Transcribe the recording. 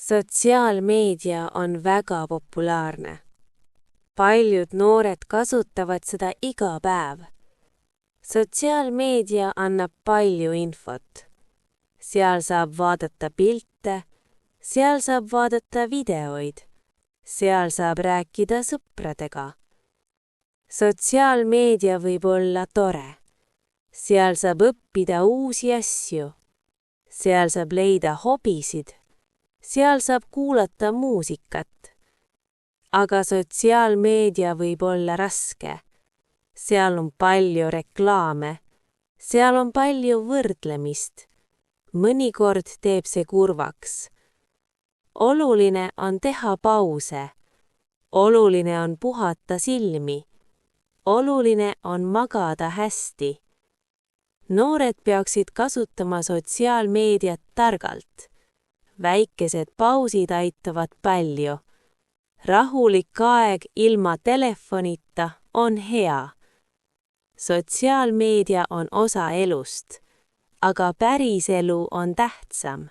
Sotsiaalmeedia on väga populaarne. Paljud noored kasutavad seda iga päev. Sotsiaalmeedia annab palju infot. Seal saab vaadata pilte, seal saab vaadata videoid, seal saab rääkida sõpradega. Sotsiaalmeedia võib olla tore. Seal saab õppida uusi asju. Seal saab leida hobisid. Seal saab kuulata muusikat. Aga sotsiaalmeedia võib olla raske. Seal on palju reklaame. Seal on palju võrdlemist. Mõnikord teeb see kurvaks. Oluline on teha pause. Oluline on puhata silmi. Oluline on magada hästi. Noored peaksid kasutama sotsiaalmeediat targalt. Väikesed pausid aitavad palju. Rahulik aeg ilma telefonita on hea. Sotsiaalmeedia on osa elust, aga päriselu on tähtsam.